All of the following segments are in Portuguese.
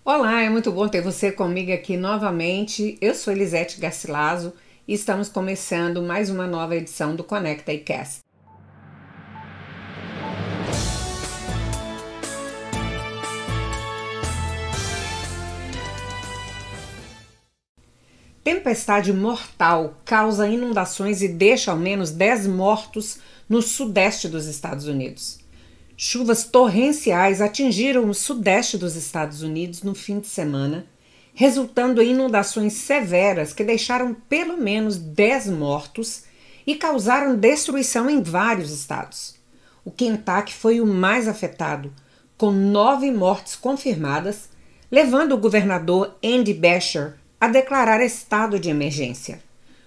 Olá, é muito bom ter você comigo aqui novamente. Eu sou Elisete Garcilaso e estamos começando mais uma nova edição do Conecta iCast. Tempestade mortal causa inundações e deixa ao menos 10 mortos no sudeste dos Estados Unidos. Chuvas torrenciais atingiram o sudeste dos Estados Unidos no fim de semana, resultando em inundações severas que deixaram pelo menos 10 mortos e causaram destruição em vários estados. O Kentucky foi o mais afetado, com 9 mortes confirmadas, levando o governador Andy Beshear a declarar estado de emergência.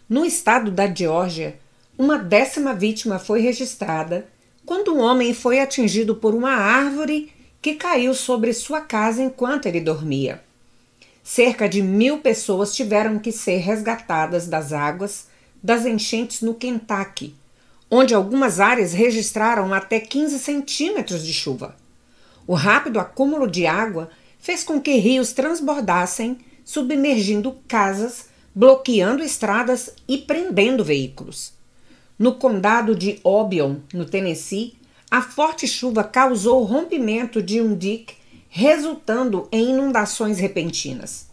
No estado da Geórgia, uma 10ª vítima foi registrada quando um homem foi atingido por uma árvore que caiu sobre sua casa enquanto ele dormia. Cerca de 1.000 pessoas tiveram que ser resgatadas das águas das enchentes no Kentucky, onde algumas áreas registraram até 15 centímetros de chuva. O rápido acúmulo de água fez com que rios transbordassem, submergindo casas, bloqueando estradas e prendendo veículos. No condado de Obion, no Tennessee, a forte chuva causou o rompimento de um dique, resultando em inundações repentinas.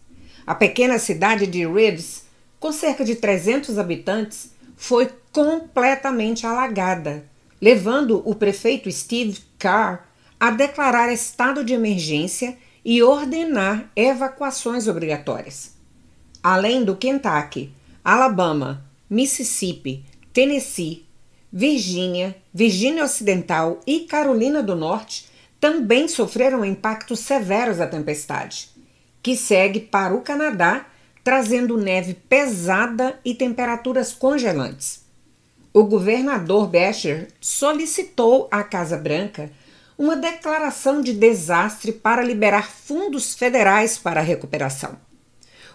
A pequena cidade de Reeves, com cerca de 300 habitantes, foi completamente alagada, levando o prefeito Steve Carr a declarar estado de emergência e ordenar evacuações obrigatórias. Além do Kentucky, Alabama, Mississippi, Tennessee, Virgínia, Virgínia Ocidental e Carolina do Norte também sofreram impactos severos da tempestade, que segue para o Canadá, trazendo neve pesada e temperaturas congelantes. O governador Beshear solicitou à Casa Branca uma declaração de desastre para liberar fundos federais para a recuperação.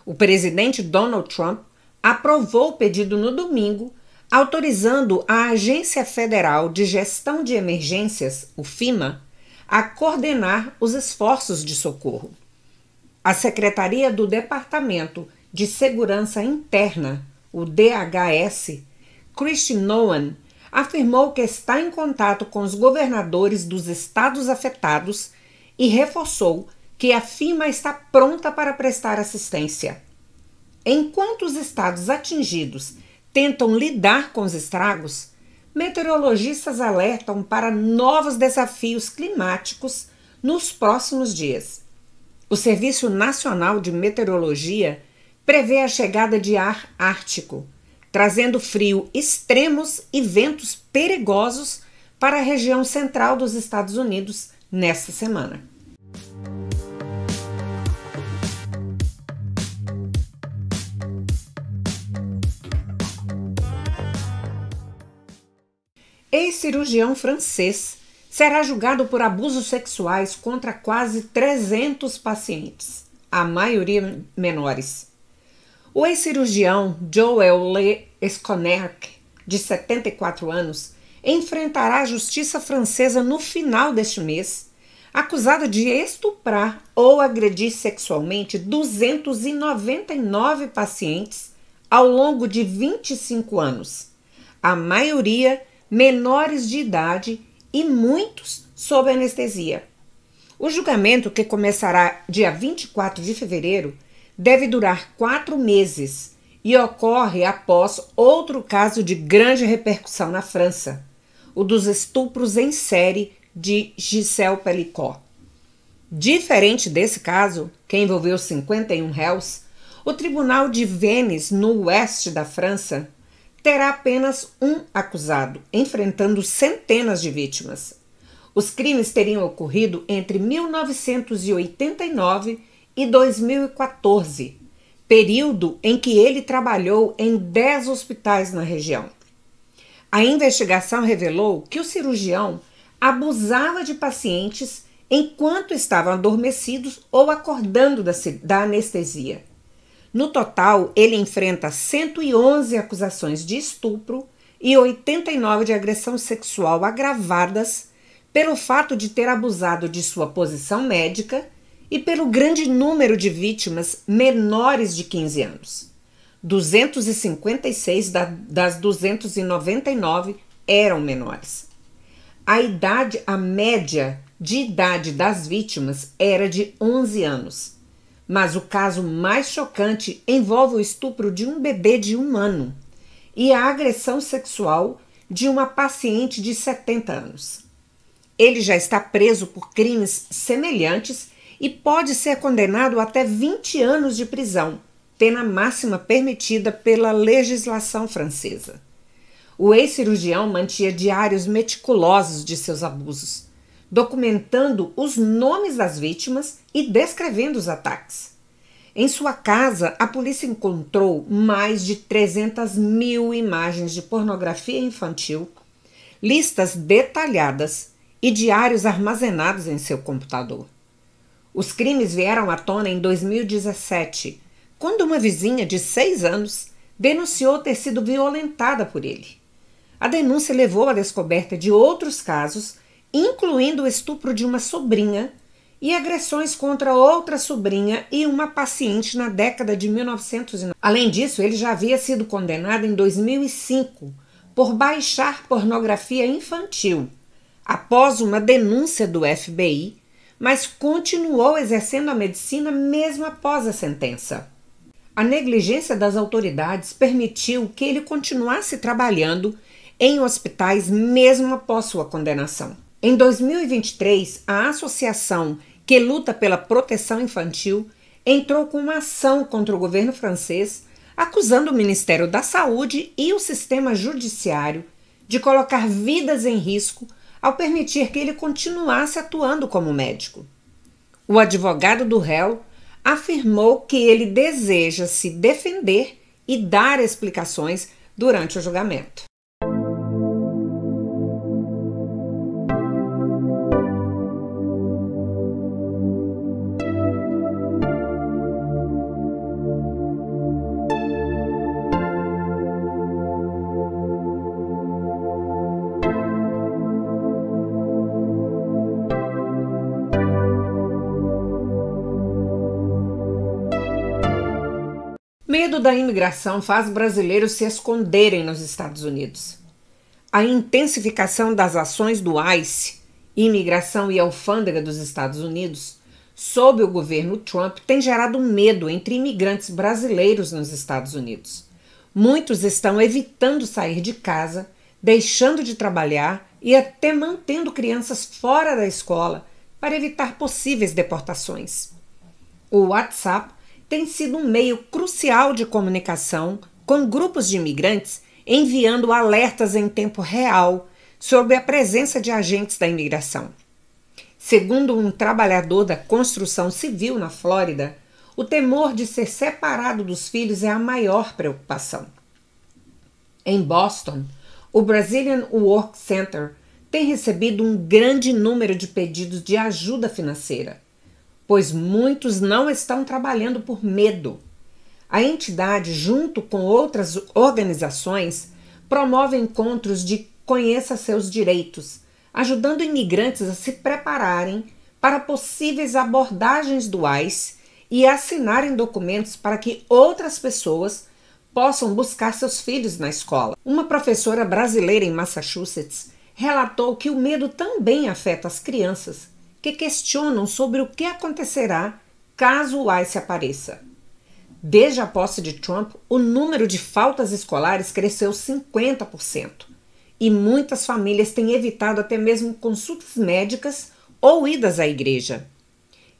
O presidente Donald Trump aprovou o pedido no domingo, autorizando a Agência Federal de Gestão de Emergências, o FEMA, a coordenar os esforços de socorro. A Secretaria do Departamento de Segurança Interna, o DHS, Kristi Noem, afirmou que está em contato com os governadores dos estados afetados e reforçou que a FEMA está pronta para prestar assistência. Enquanto os estados atingidos tentam lidar com os estragos, meteorologistas alertam para novos desafios climáticos nos próximos dias. O Serviço Nacional de Meteorologia prevê a chegada de ar ártico, trazendo frio extremos e ventos perigosos para a região central dos Estados Unidos nesta semana. Ex-cirurgião francês será julgado por abusos sexuais contra quase 300 pacientes, a maioria menores. O ex-cirurgião Joël Le Esconnerc, de 74 anos, enfrentará a justiça francesa no final deste mês, acusado de estuprar ou agredir sexualmente 299 pacientes ao longo de 25 anos, a maioria menores de idade e muitos sob anestesia. O julgamento, que começará dia 24 de fevereiro, deve durar 4 meses e ocorre após outro caso de grande repercussão na França, o dos estupros em série de Gisèle Pelicot. Diferente desse caso, que envolveu 51 réus, o Tribunal de Vennes, no oeste da França, terá apenas um acusado, enfrentando centenas de vítimas. Os crimes teriam ocorrido entre 1989 e 2014, período em que ele trabalhou em 10 hospitais na região. A investigação revelou que o cirurgião abusava de pacientes enquanto estavam adormecidos ou acordando da anestesia. No total, ele enfrenta 111 acusações de estupro e 89 de agressão sexual agravadas pelo fato de ter abusado de sua posição médica e pelo grande número de vítimas menores de 15 anos. 256 das 299 eram menores. A média de idade das vítimas era de 11 anos. Mas o caso mais chocante envolve o estupro de um bebê de 1 ano e a agressão sexual de uma paciente de 70 anos. Ele já está preso por crimes semelhantes e pode ser condenado a até 20 anos de prisão, pena máxima permitida pela legislação francesa. O ex-cirurgião mantinha diários meticulosos de seus abusos, documentando os nomes das vítimas e descrevendo os ataques. Em sua casa, a polícia encontrou mais de 300 mil imagens de pornografia infantil, listas detalhadas e diários armazenados em seu computador. Os crimes vieram à tona em 2017, quando uma vizinha de 6 anos denunciou ter sido violentada por ele. A denúncia levou à descoberta de outros casos, incluindo o estupro de uma sobrinha e agressões contra outra sobrinha e uma paciente na década de 1990. Além disso, ele já havia sido condenado em 2005 por baixar pornografia infantil, após uma denúncia do FBI, mas continuou exercendo a medicina mesmo após a sentença. A negligência das autoridades permitiu que ele continuasse trabalhando em hospitais mesmo após sua condenação. Em 2023, a associação que luta pela proteção infantil entrou com uma ação contra o governo francês, acusando o Ministério da Saúde e o sistema judiciário de colocar vidas em risco ao permitir que ele continuasse atuando como médico. O advogado do réu afirmou que ele deseja se defender e dar explicações durante o julgamento. Medo da imigração faz brasileiros se esconderem nos Estados Unidos. A intensificação das ações do ICE, Imigração e Alfândega dos Estados Unidos, sob o governo Trump, tem gerado medo entre imigrantes brasileiros nos Estados Unidos. Muitos estão evitando sair de casa, deixando de trabalhar e até mantendo crianças fora da escola para evitar possíveis deportações. O WhatsApp tem sido um meio crucial de comunicação com grupos de imigrantes, enviando alertas em tempo real sobre a presença de agentes da imigração. Segundo um trabalhador da construção civil na Flórida, o temor de ser separado dos filhos é a maior preocupação. Em Boston, o Brazilian Work Center tem recebido um grande número de pedidos de ajuda financeira, pois muitos não estão trabalhando por medo. A entidade, junto com outras organizações, promove encontros de Conheça Seus Direitos, ajudando imigrantes a se prepararem para possíveis abordagens do ICE e assinarem documentos para que outras pessoas possam buscar seus filhos na escola. Uma professora brasileira em Massachusetts relatou que o medo também afeta as crianças, que questionam sobre o que acontecerá caso o ICE apareça. Desde a posse de Trump, o número de faltas escolares cresceu 50% e muitas famílias têm evitado até mesmo consultas médicas ou idas à igreja.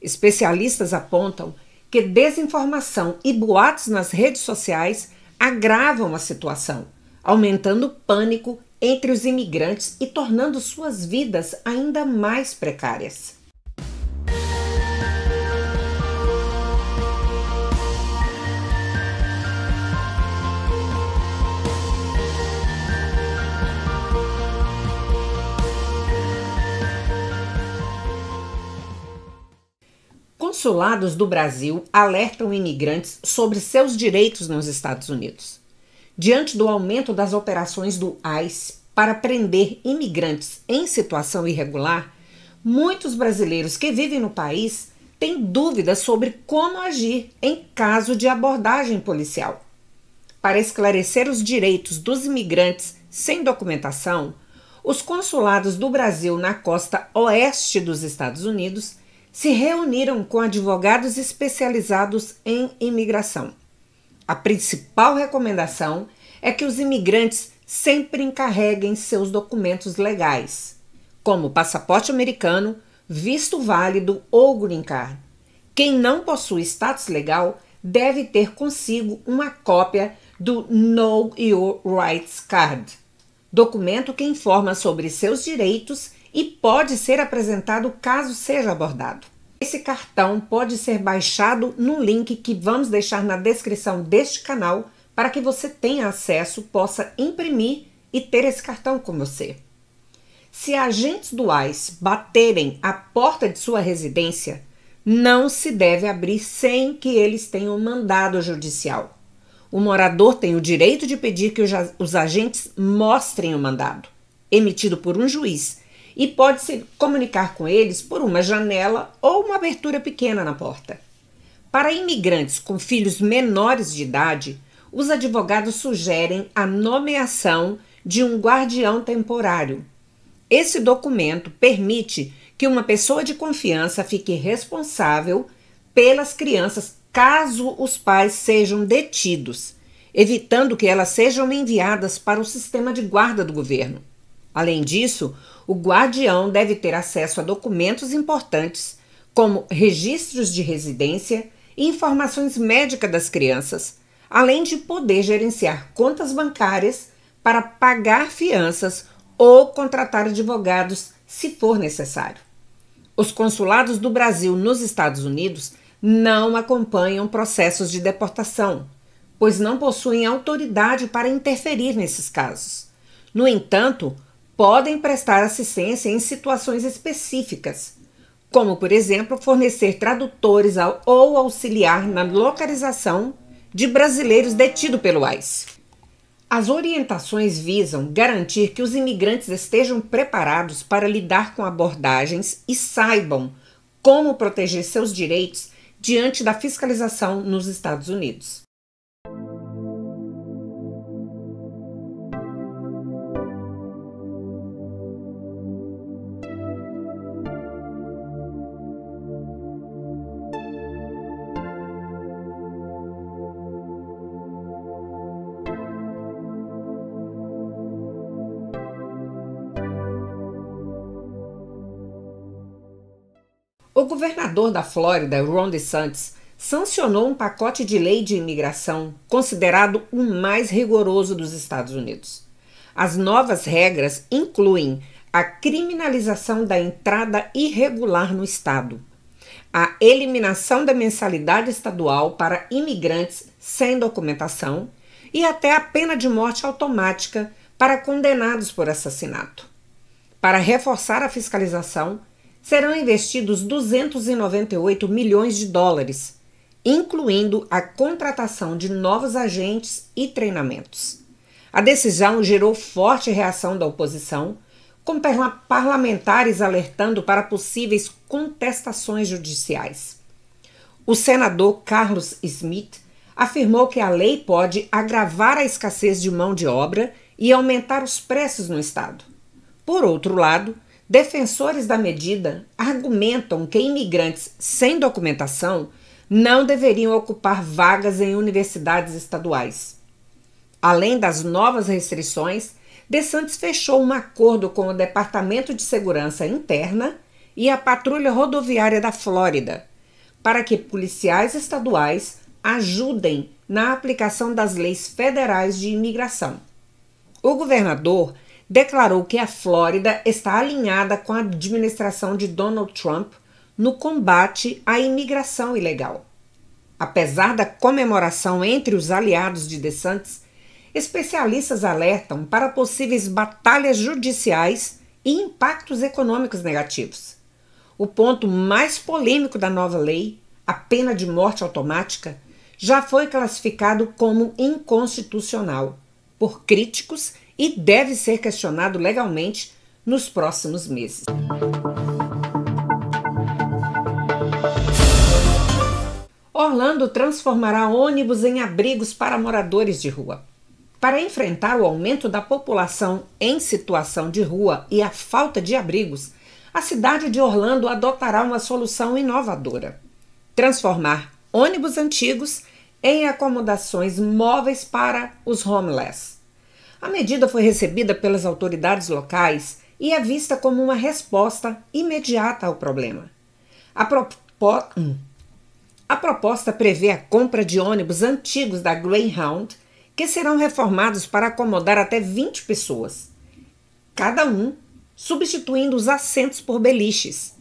Especialistas apontam que desinformação e boatos nas redes sociais agravam a situação, aumentando o pânico entre os imigrantes e tornando suas vidas ainda mais precárias. Consulados do Brasil alertam imigrantes sobre seus direitos nos Estados Unidos. Diante do aumento das operações do ICE para prender imigrantes em situação irregular, muitos brasileiros que vivem no país tem dúvidas sobre como agir em caso de abordagem policial. Para esclarecer os direitos dos imigrantes sem documentação, os consulados do Brasil na costa oeste dos Estados Unidos se reuniram com advogados especializados em imigração. A principal recomendação é que os imigrantes sempre encarreguem seus documentos legais, como passaporte americano, visto válido ou green card. Quem não possui status legal deve ter consigo uma cópia do Know Your Rights Card, documento que informa sobre seus direitos e pode ser apresentado caso seja abordado. Esse cartão pode ser baixado no link que vamos deixar na descrição deste canal para que você tenha acesso, possa imprimir e ter esse cartão com você. Se agentes do ICE baterem à porta de sua residência, não se deve abrir sem que eles tenham mandado judicial. O morador tem o direito de pedir que os agentes mostrem o mandado, emitido por um juiz, e pode se comunicar com eles por uma janela ou uma abertura pequena na porta. Para imigrantes com filhos menores de idade, os advogados sugerem a nomeação de um guardião temporário. Esse documento permite que uma pessoa de confiança fique responsável pelas crianças caso os pais sejam detidos, evitando que elas sejam enviadas para o sistema de guarda do governo. Além disso, o guardião deve ter acesso a documentos importantes, como registros de residência e informações médicas das crianças, além de poder gerenciar contas bancárias para pagar fianças ou contratar advogados se for necessário. Os consulados do Brasil nos Estados Unidos não acompanham processos de deportação, pois não possuem autoridade para interferir nesses casos. No entanto, podem prestar assistência em situações específicas, como, por exemplo, fornecer tradutores ou auxiliar na localização de brasileiros detidos pelo ICE. As orientações visam garantir que os imigrantes estejam preparados para lidar com abordagens e saibam como proteger seus direitos diante da fiscalização nos Estados Unidos. O governador da Flórida, Ron DeSantis, sancionou um pacote de lei de imigração considerado o mais rigoroso dos Estados Unidos. As novas regras incluem a criminalização da entrada irregular no estado, a eliminação da mensalidade estadual para imigrantes sem documentação e até a pena de morte automática para condenados por assassinato. Para reforçar a fiscalização, serão investidos 298 milhões de dólares, incluindo a contratação de novos agentes e treinamentos. A decisão gerou forte reação da oposição, com parlamentares alertando para possíveis contestações judiciais. O senador Carlos Smith afirmou que a lei pode agravar a escassez de mão de obra e aumentar os preços no estado. Por outro lado, defensores da medida argumentam que imigrantes sem documentação não deveriam ocupar vagas em universidades estaduais. Além das novas restrições, DeSantis fechou um acordo com o Departamento de Segurança Interna e a Patrulha Rodoviária da Flórida para que policiais estaduais ajudem na aplicação das leis federais de imigração. O governador declarou que a Flórida está alinhada com a administração de Donald Trump no combate à imigração ilegal. Apesar da comemoração entre os aliados de DeSantis, especialistas alertam para possíveis batalhas judiciais e impactos econômicos negativos. O ponto mais polêmico da nova lei, a pena de morte automática, já foi classificado como inconstitucional por críticos e deve ser questionado legalmente nos próximos meses. Orlando transformará ônibus em abrigos para moradores de rua. Para enfrentar o aumento da população em situação de rua e a falta de abrigos, a cidade de Orlando adotará uma solução inovadora: transformar ônibus antigos em acomodações móveis para os homeless. A medida foi recebida pelas autoridades locais e é vista como uma resposta imediata ao problema. A proposta prevê a compra de ônibus antigos da Greyhound, que serão reformados para acomodar até 20 pessoas, cada um substituindo os assentos por beliches.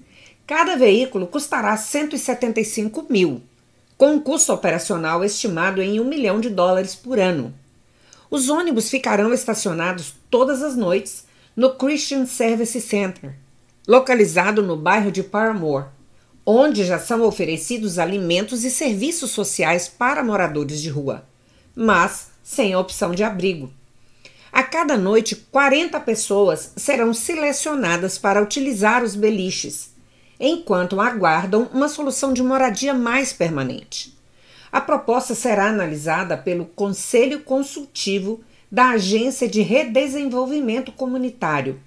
Cada veículo custará 175 mil, com um custo operacional estimado em $1 milhão por ano. Os ônibus ficarão estacionados todas as noites no Christian Service Center, localizado no bairro de Paramore, onde já são oferecidos alimentos e serviços sociais para moradores de rua, mas sem a opção de abrigo. A cada noite, 40 pessoas serão selecionadas para utilizar os beliches, enquanto aguardam uma solução de moradia mais permanente. A proposta será analisada pelo Conselho Consultivo da Agência de Redesenvolvimento Comunitário,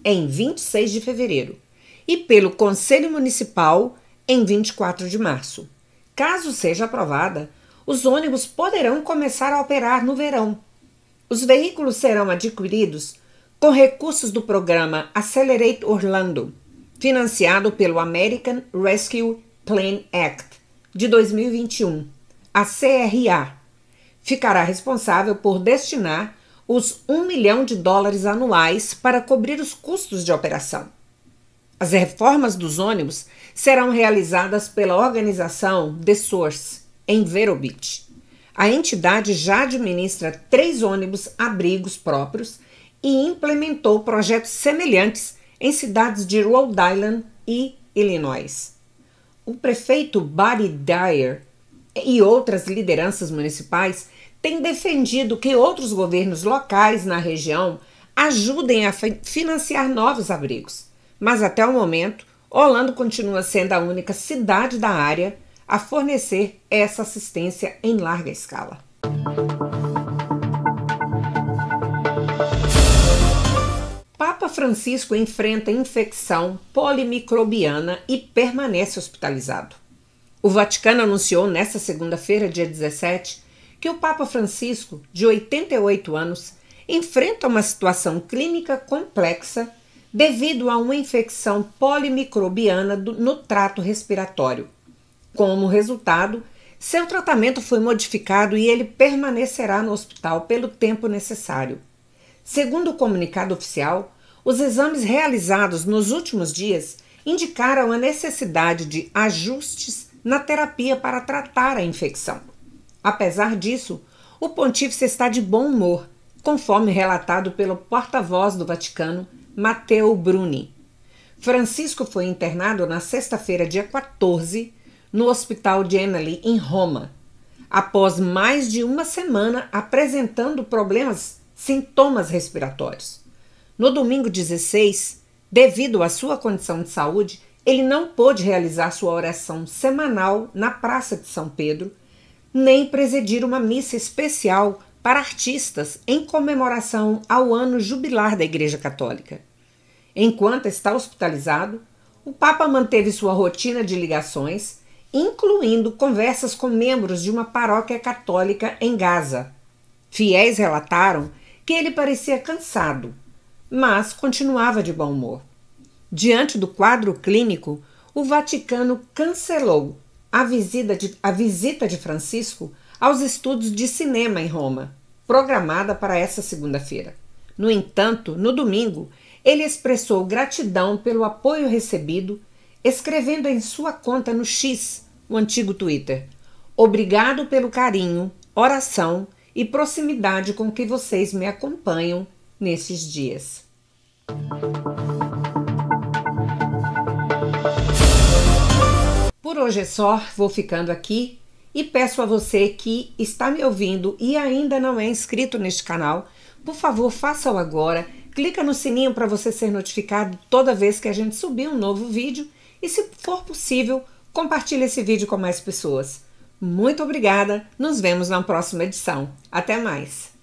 em 26 de fevereiro, e pelo Conselho Municipal, em 24 de março. Caso seja aprovada, os ônibus poderão começar a operar no verão. Os veículos serão adquiridos com recursos do programa Accelerate Orlando, financiado pelo American Rescue Plan Act de 2021, a CRA. Ficará responsável por destinar os $1 milhão anuais para cobrir os custos de operação. As reformas dos ônibus serão realizadas pela organização The Source, em Vero Beach. A entidade já administra 3 ônibus-abrigos próprios e implementou projetos semelhantes em cidades de Rhode Island e Illinois. O prefeito Buddy Dyer e outras lideranças municipais têm defendido que outros governos locais na região ajudem a financiar novos abrigos, mas até o momento, Orlando continua sendo a única cidade da área a fornecer essa assistência em larga escala. Papa Francisco enfrenta infecção polimicrobiana e permanece hospitalizado. O Vaticano anunciou nesta segunda-feira, dia 17, que o Papa Francisco, de 88 anos, enfrenta uma situação clínica complexa devido a uma infecção polimicrobiana no trato respiratório. Como resultado, seu tratamento foi modificado e ele permanecerá no hospital pelo tempo necessário. Segundo o comunicado oficial, os exames realizados nos últimos dias indicaram a necessidade de ajustes na terapia para tratar a infecção. Apesar disso, o pontífice está de bom humor, conforme relatado pelo porta-voz do Vaticano, Matteo Bruni. Francisco foi internado na sexta-feira, dia 14, no Hospital Gemelli, em Roma, após mais de uma semana apresentando sintomas respiratórios. No domingo 16, devido à sua condição de saúde, ele não pôde realizar sua oração semanal na Praça de São Pedro, nem presidir uma missa especial para artistas em comemoração ao ano jubilar da Igreja Católica. Enquanto está hospitalizado, o Papa manteve sua rotina de ligações, incluindo conversas com membros de uma paróquia católica em Gaza. Fiéis relataram que ele parecia cansado, mas continuava de bom humor. Diante do quadro clínico, o Vaticano cancelou a visita de Francisco aos estudos de cinema em Roma, programada para essa segunda-feira. No entanto, no domingo, ele expressou gratidão pelo apoio recebido, escrevendo em sua conta no X, o antigo Twitter: "Obrigado pelo carinho, oração e proximidade com que vocês me acompanham nesses dias." Por hoje é só, vou ficando aqui e peço a você que está me ouvindo e ainda não é inscrito neste canal, por favor, faça-o agora, clica no sininho para você ser notificado toda vez que a gente subir um novo vídeo e, se for possível, compartilhe esse vídeo com mais pessoas. Muito obrigada, nos vemos na próxima edição. Até mais!